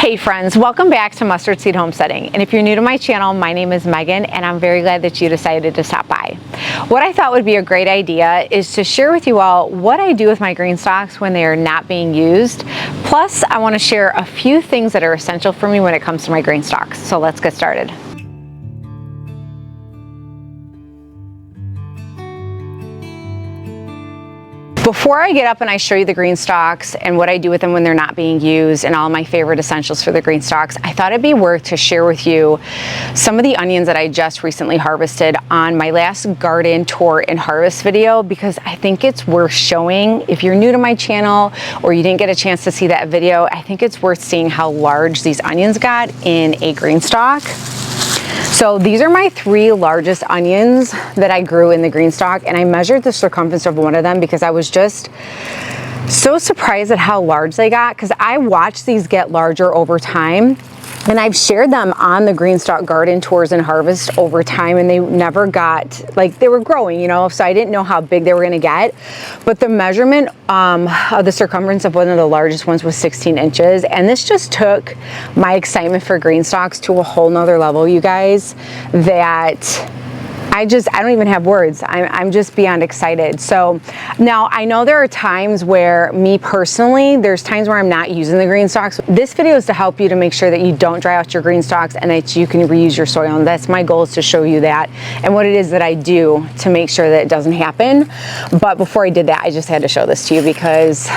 Hey friends, welcome back to Mustard Seed Homesteading. And if you're new to my channel, my name is Megan and I'm very glad that you decided to stop by. What I thought would be a great idea is to share with you all what I do with my GreenStalks when they are not being used. Plus, I want to share a few things that are essential for me when it comes to my GreenStalks. So let's get started. Before I get up and I show you the GreenStalks and what I do with them when they're not being used and all my favorite essentials for the GreenStalks, I thought it'd be worth to share with you some of the onions that I just recently harvested on my last garden tour and harvest video, because I think it's worth showing. If you're new to my channel or you didn't get a chance to see that video, I think it's worth seeing how large these onions got in a GreenStalk. So these are my 3 largest onions that I grew in the GreenStalk, and I measured the circumference of one of them because I was just so surprised at how large they got, because I watched these get larger over time. And I've shared them on the GreenStalk garden tours and harvest over time, and they never got, like, they were growing, you know, so I didn't know how big they were gonna get. But the measurement of the circumference of one of the largest ones was 16 inches. And this just took my excitement for GreenStalks to a whole nother level, you guys, that I don't even have words. I'm just beyond excited. So now I know there are times where me personally, there's times where I'm not using the GreenStalks. This video is to help you to make sure that you don't dry out your GreenStalks and that you can reuse your soil. And that's my goal, is to show you that and what it is that I do to make sure that it doesn't happen. But before I did that, I just had to show this to you because,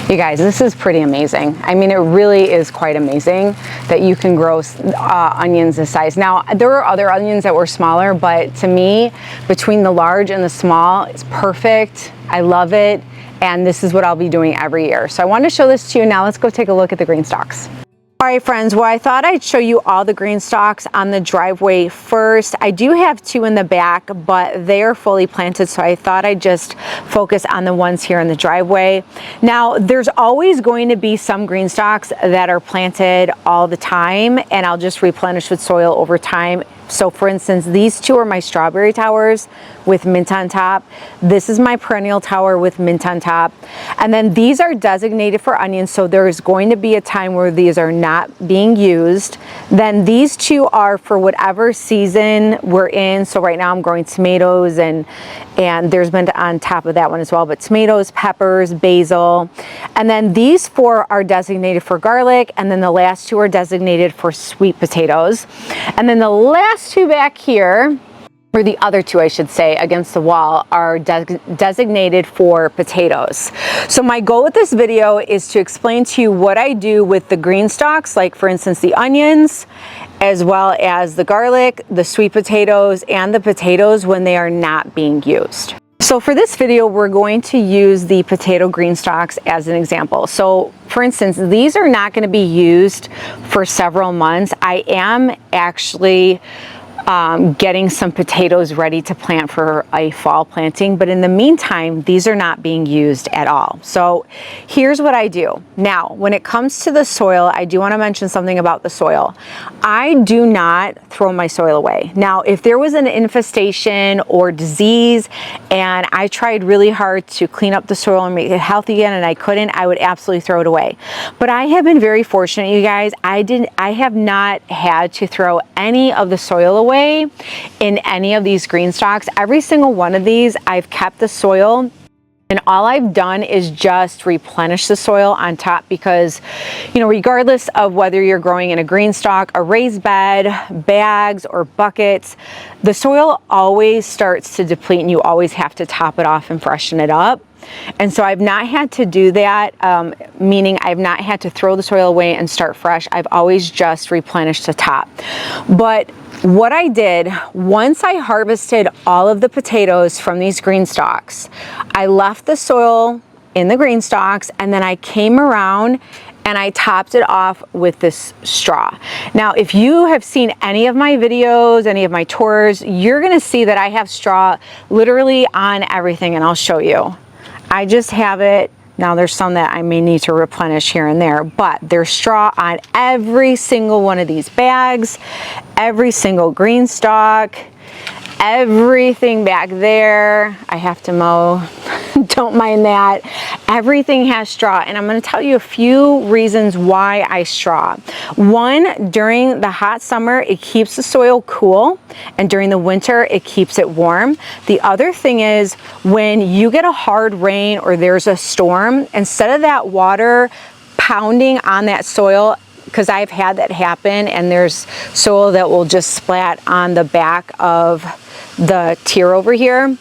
you guys, this is pretty amazing. I mean, it really is quite amazing that you can grow onions this size. Now, there were other onions that were smaller, but to me, between the large and the small, it's perfect. I love it. And this is what I'll be doing every year. So I wanted to show this to you. Now let's go take a look at the GreenStalks. All right, friends, well, I thought I'd show you all the GreenStalks on the driveway first. I do have 2 in the back, but they are fully planted, so I thought I'd just focus on the ones here in the driveway. Now, there's always going to be some GreenStalks that are planted all the time, and I'll just replenish with soil over time. So for instance, these 2 are my strawberry towers with mint on top. This is my perennial tower with mint on top. And then these are designated for onions, so there's going to be a time where these are not being used. Then these 2 are for whatever season we're in. So right now I'm growing tomatoes, and there's mint on top of that one as well, but tomatoes, peppers, basil. And then these 4 are designated for garlic, and then the last 2 are designated for sweet potatoes. And then the last 2 back here, or the other 2 I should say, against the wall, are designated for potatoes. So my goal with this video is to explain to you what I do with the GreenStalks, like for instance the onions, as well as the garlic, the sweet potatoes, and the potatoes when they are not being used. So for this video, we're going to use the potato GreenStalks as an example. So for instance, these are not going to be used for several months. I am actually getting some potatoes ready to plant for a fall planting, but in the meantime, these are not being used at all. So here's what I do. Now, when it comes to the soil, I do want to mention something about the soil. I do not throw my soil away. Now, if there was an infestation or disease and I tried really hard to clean up the soil and make it healthy again and I couldn't, I would absolutely throw it away. But I have been very fortunate, you guys. I have not had to throw any of the soil away in any of these GreenStalks. Every single one of these, I've kept the soil, and all I've done is just replenish the soil on top, because, you know, regardless of whether you're growing in a GreenStalk, a raised bed, bags, or buckets, the soil always starts to deplete and you always have to top it off and freshen it up. And so I've not had to do that, meaning I've not had to throw the soil away and start fresh. I've always just replenished the top. But what I did, once I harvested all of the potatoes from these GreenStalks, I left the soil in the GreenStalks, and then I came around and I topped it off with this straw. Now, if you have seen any of my videos, any of my tours, you're gonna see that I have straw literally on everything, and I'll show you. I just have it. Now there's some that I may need to replenish here and there, but there's straw on every single one of these bags, every single GreenStalk, everything back there. I have to mow Don't mind that. Everything has straw, and I'm going to tell you a few reasons why I straw. One, during the hot summer, it keeps the soil cool, and during the winter, it keeps it warm. The other thing is when you get a hard rain or there's a storm, instead of that water pounding on that soil, because I've had that happen, and there's soil that will just splat on the back of the tier over here.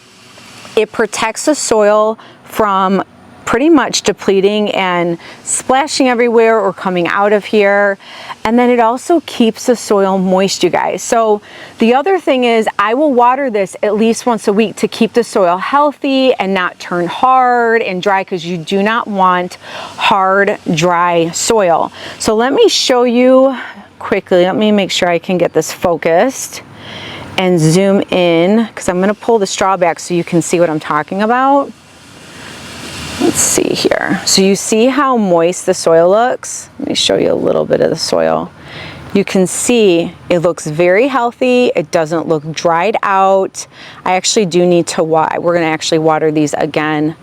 It protects the soil from pretty much depleting and splashing everywhere or coming out of here. And then it also keeps the soil moist, you guys. So the other thing is I will water this at least once a week to keep the soil healthy and not turn hard and dry, because you do not want hard, dry soil. So let me show you quickly. Let me make sure I can get this focused and zoom in, because I'm going to pull the straw back so you can see what I'm talking about. Let's see here. So you see how moist the soil looks? Let me show you a little bit of the soil. You can see it looks very healthy. It doesn't look dried out. I actually do need to water. We're going to actually water these again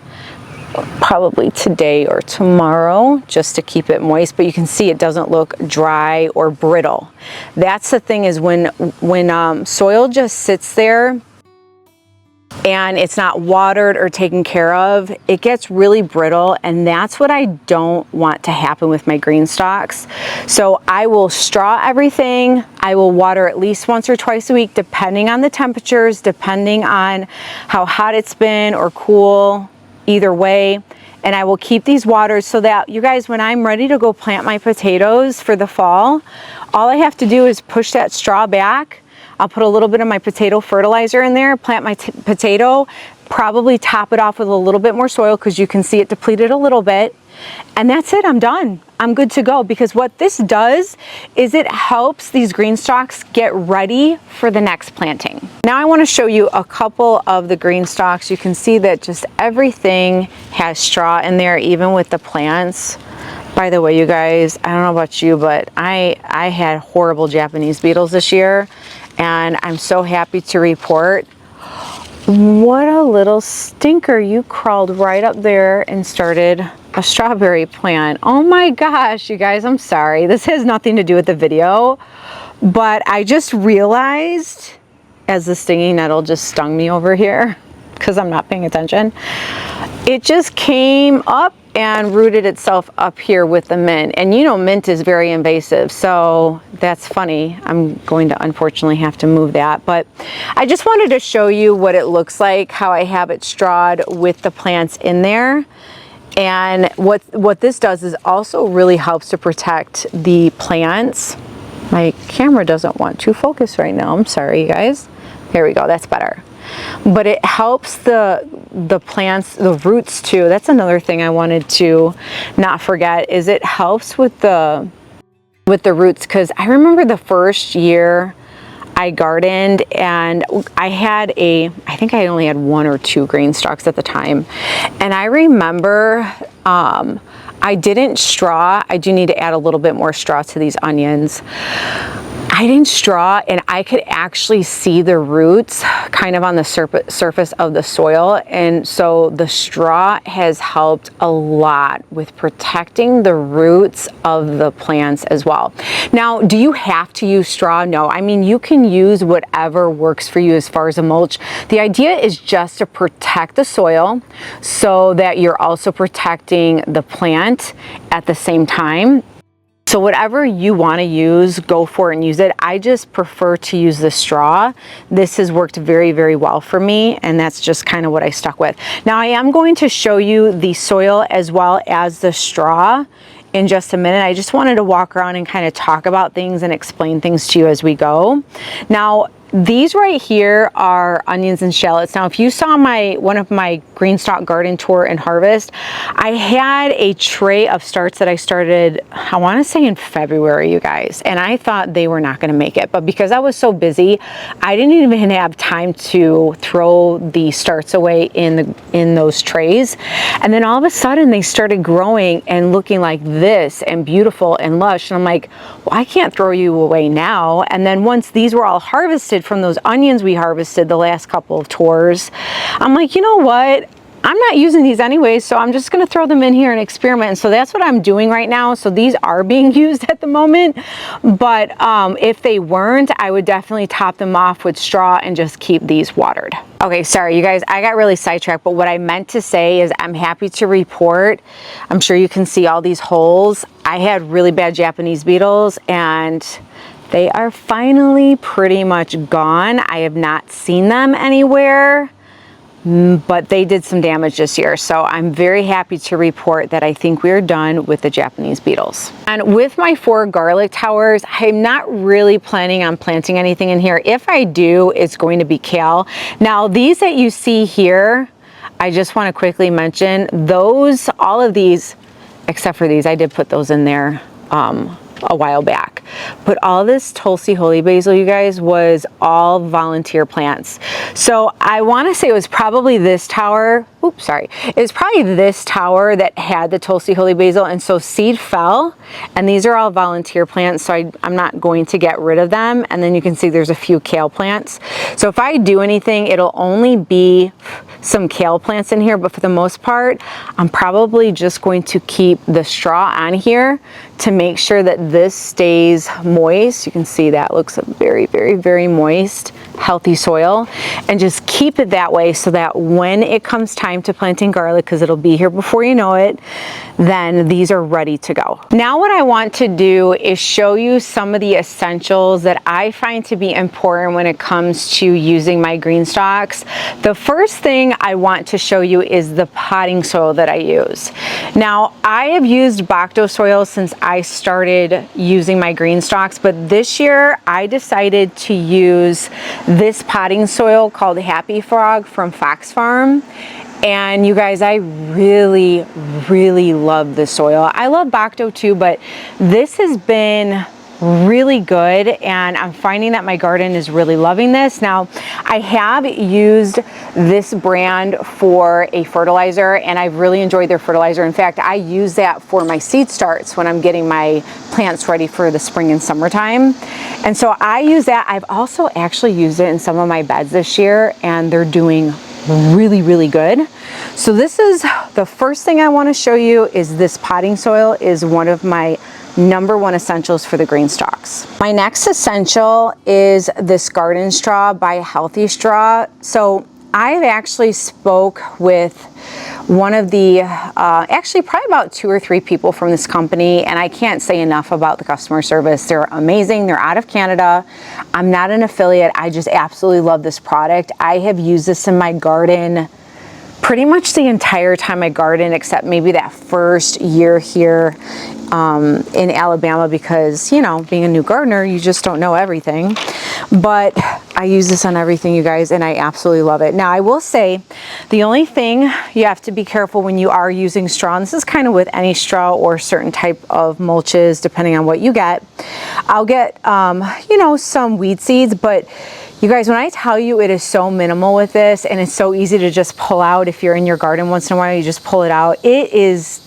probably today or tomorrow just to keep it moist, but you can see it doesn't look dry or brittle. That's the thing, is when soil just sits there and it's not watered or taken care of, it gets really brittle, and that's what I don't want to happen with my green stalks. So I will straw everything. I will water at least once or twice a week, depending on the temperatures, depending on how hot it's been or cool, either way. And I will keep these waters so that, you guys, when I'm ready to go plant my potatoes for the fall, all I have to do is push that straw back. I'll put a little bit of my potato fertilizer in there, plant my potato, probably top it off with a little bit more soil, because you can see it depleted a little bit. And that's it, I'm done. I'm good to go, because what this does is it helps these green stalks get ready for the next planting. Now I want to show you a couple of the green stalks. You can see that just everything has straw in there, even with the plants. By the way, you guys, I don't know about you, but I had horrible Japanese beetles this year, and I'm so happy to report, what a little stinker. You crawled right up there and started a strawberry plant. Oh my gosh, you guys, I'm sorry. This has nothing to do with the video, but I just realized as the stinging nettle just stung me over here, because I'm not paying attention, it just came up and rooted itself up here with the mint. And you know, mint is very invasive, so that's funny. I'm going to unfortunately have to move that, but I just wanted to show you what it looks like, how I have it strawed with the plants in there. And what this does is also really helps to protect the plants. My camera doesn't want to focus right now. I'm sorry, you guys. There we go, that's better. But it helps the plants, the roots too. That's another thing I wanted to not forget, is it helps with the roots, because I remember the first year I gardened, and I think I only had 1 or 2 green stalks at the time. And I remember I didn't straw. I do need to add a little bit more straw to these onions. I didn't straw, and I could actually see the roots kind of on the surface of the soil. And so the straw has helped a lot with protecting the roots of the plants as well. Now, do you have to use straw? No, I mean, you can use whatever works for you as far as a mulch. The idea is just to protect the soil so that you're also protecting the plant at the same time. So whatever you want to use, go for it and use it. I just prefer to use the straw. This has worked very, very well for me, and that's just kind of what I stuck with. Now I am going to show you the soil as well as the straw in just a minute. I just wanted to walk around and kind of talk about things and explain things to you as we go. Now, these right here are onions and shallots. Now, if you saw one of my GreenStalk garden tour and harvest, I had a tray of starts that I started, I want to say in February, you guys, and I thought they were not going to make it, but because I was so busy, I didn't even have time to throw the starts away in those trays. And then all of a sudden they started growing and looking like this and beautiful and lush, and I'm like, well, I can't throw you away now. And then once these were all harvested from those onions we harvested the last couple of tours, I'm like, you know what? I'm not using these anyways, so I'm just gonna throw them in here and experiment. And so that's what I'm doing right now. So these are being used at the moment, but if they weren't, I would definitely top them off with straw and just keep these watered. Okay, sorry you guys, I got really sidetracked, but what I meant to say is I'm happy to report, I'm sure you can see all these holes. I had really bad Japanese beetles and they are finally pretty much gone. I have not seen them anywhere, but they did some damage this year. So I'm very happy to report that I think we're done with the Japanese beetles. And with my 4 garlic towers, I'm not really planning on planting anything in here. If I do, it's going to be kale. Now these that you see here, I just want to quickly mention those, all of these, except for these, I did put those in there a while back. But all this Tulsi holy basil, you guys, was all volunteer plants. So I want to say it was probably this tower, oops, sorry. It was probably this tower that had the Tulsi holy basil, and so seed fell, and these are all volunteer plants, so I'm not going to get rid of them. And then you can see there's a few kale plants. So if I do anything, it'll only be some kale plants in here, but for the most part, I'm probably just going to keep the straw on here to make sure that this stays moist. You can see that looks very, very, very moist, healthy soil, and just keep it that way so that when it comes time to planting garlic, because it'll be here before you know it, then these are ready to go. Now what I want to do is show you some of the essentials that I find to be important when it comes to using my GreenStalks. The first thing I want to show you is the potting soil that I use. Now I have used Bacto soil since I started using my GreenStalks, but this year I decided to use this potting soil called Happy Frog from Fox Farm. And you guys, I really, really love this soil. I love Bacto too, but this has been really good, and I'm finding that my garden is really loving this. Now, I have used this brand for a fertilizer, and I've really enjoyed their fertilizer. In fact, I use that for my seed starts when I'm getting my plants ready for the spring and summertime. And so I use that. I've also actually used it in some of my beds this year, and they're doing really, really good. So this is the first thing I want to show you. Is this potting soil is one of my #1 essentials for the GreenStalks. My next essential is this garden straw by Healthy Straw. So I've actually spoke with one of the, actually probably about 2 or 3 people from this company, and I can't say enough about the customer service. They're amazing. They're out of Canada. I'm not an affiliate. I just absolutely love this product. I have used this in my garden pretty much the entire time I garden, except maybe that first year here in Alabama, because, you know, being a new gardener, you just don't know everything. But I use this on everything, you guys, and I absolutely love it. Now, I will say the only thing you have to be careful when you are using straw, and this is kind of with any straw or certain type of mulches, depending on what you get. I'll get, you know, some weed seeds, but you guys, when I tell you it is so minimal with this, and it's so easy to just pull out if you're in your garden once in a while, you just pull it out. It is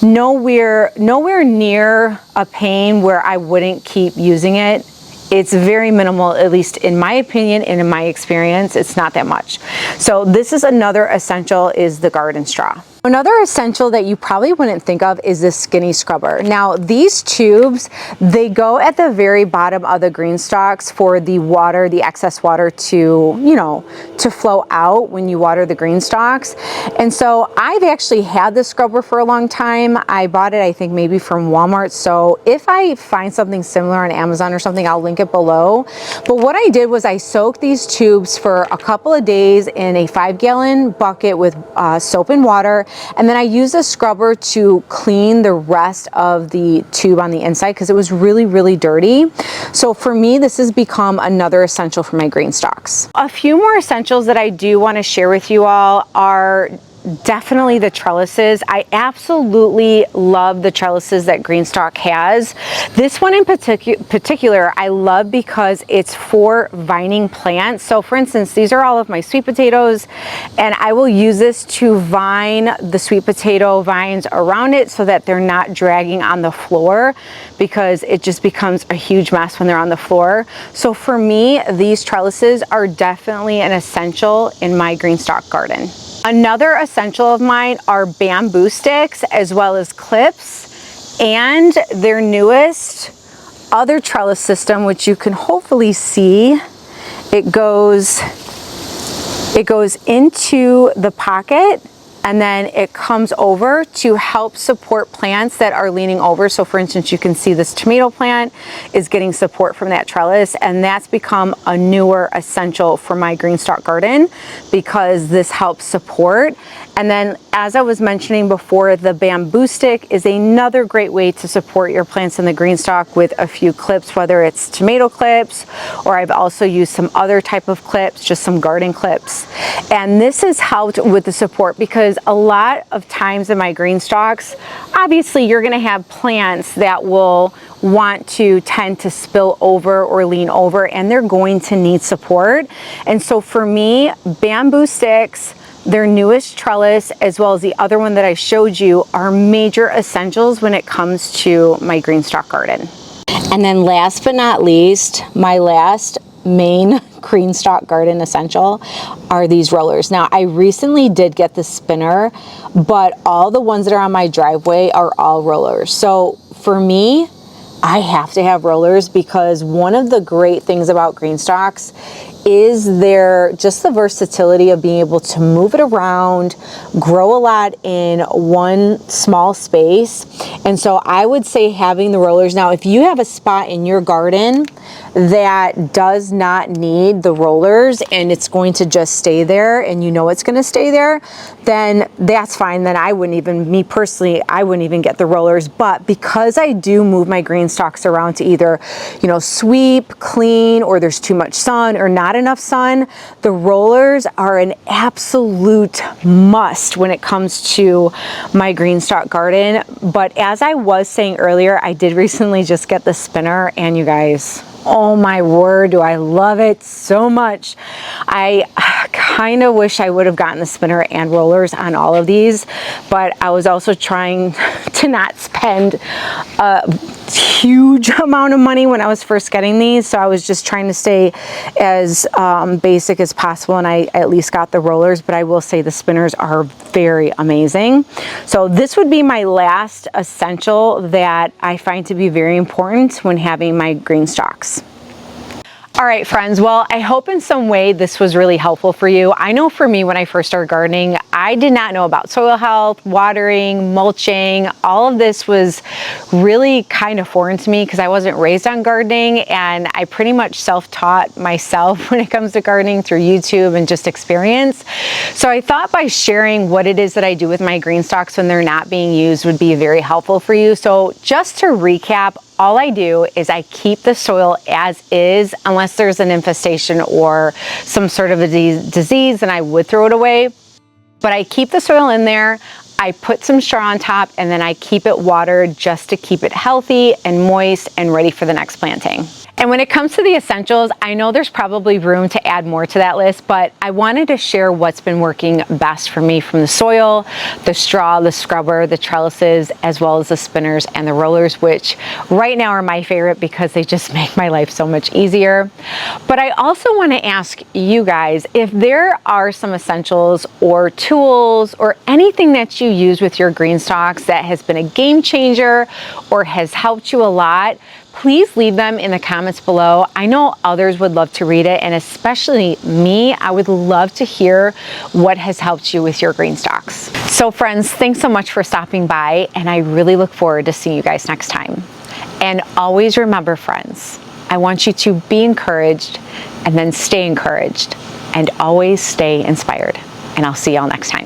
nowhere near a pain where I wouldn't keep using it. It's very minimal, at least in my opinion and in my experience. It's not that much. So this is another essential, is the garden straw. Another essential that you probably wouldn't think of is this skinny scrubber. Now these tubes, they go at the very bottom of the GreenStalks for the water, the excess water to, you know, to flow out when you water the GreenStalks. And so I've actually had this scrubber for a long time. I bought it, I think maybe from Walmart. So if I find something similar on Amazon or something, I'll link it below. But what I did was I soaked these tubes for a couple of days in a 5-gallon bucket with soap and water. And then I used a scrubber to clean the rest of the tube on the inside because it was really, really dirty. So for me, this has become another essential for my GreenStalks. A few more essentials that I do want to share with you all are definitely the trellises. I absolutely love the trellises that GreenStalk has. This one in particular, I love because it's for vining plants. So for instance, these are all of my sweet potatoes, and I will use this to vine the sweet potato vines around it so that they're not dragging on the floor, because it just becomes a huge mess when they're on the floor. So for me, these trellises are definitely an essential in my GreenStalk garden. Another essential of mine are bamboo sticks as well as clips, and their newest other trellis system, which you can hopefully see. It goes into the pocket, and then it comes over to help support plants that are leaning over. So for instance, you can see this tomato plant is getting support from that trellis, and that's become a newer essential for my GreenStalk garden because this helps support. And then, as I was mentioning before, the bamboo stick is another great way to support your plants in the GreenStalk with a few clips, whether it's tomato clips, or I've also used some other type of clips, just some garden clips. And this has helped with the support because a lot of times in my GreenStalks, obviously you're gonna have plants that will want to tend to spill over or lean over, and they're going to need support. And so for me, bamboo sticks, their newest trellis, as well as the other one that I showed you, are major essentials when it comes to my GreenStalk garden. And then last but not least, my last main GreenStalk garden essential are these rollers. Now, I recently did get the spinner, but all the ones that are on my driveway are all rollers. So for me, I have to have rollers because one of the great things about GreenStalks is just the versatility of being able to move it around, grow a lot in one small space. And so I would say having the rollers. Now, if you have a spot in your garden that does not need the rollers and it's going to just stay there and you know it's going to stay there, then that's fine. Then I wouldn't even, me personally, I wouldn't even get the rollers. But because I do move my GreenStalks around to either, sweep, clean, or there's too much sun or not enough sun, the rollers are an absolute must when it comes to my GreenStalk garden. But as I was saying earlier, I did recently just get the spinner, and you guys, oh my word, do I love it so much. I kind of wish I would have gotten the spinner and rollers on all of these, but I was also trying to not spend a huge amount of money when I was first getting these. So I was just trying to stay as basic as possible, and I at least got the rollers, but I will say the spinners are very amazing. So this would be my last essential that I find to be very important when having my GreenStalks. All right, friends, well, I hope in some way this was really helpful for you. I know for me, when I first started gardening, I did not know about soil health, watering, mulching. All of this was really kind of foreign to me because I wasn't raised on gardening, and I pretty much self-taught myself when it comes to gardening through YouTube and just experience. So I thought by sharing what it is that I do with my GreenStalks when they're not being used would be very helpful for you. So just to recap, all I do is I keep the soil as is, unless there's an infestation or some sort of a disease, and I would throw it away. But I keep the soil in there, I put some straw on top, and then I keep it watered just to keep it healthy and moist and ready for the next planting. And when it comes to the essentials, I know there's probably room to add more to that list, but I wanted to share what's been working best for me from the soil, the straw, the scrubber, the trellises, as well as the spinners and the rollers, which right now are my favorite because they just make my life so much easier. But I also want to ask you guys if there are some essentials or tools or anything that you use with your GreenStalks that has been a game changer or has helped you a lot. Please leave them in the comments below. I know others would love to read it, and especially me, I would love to hear what has helped you with your GreenStalks. So friends, thanks so much for stopping by, and I really look forward to seeing you guys next time. And always remember, friends, I want you to be encouraged and then stay encouraged and always stay inspired. And I'll see y'all next time.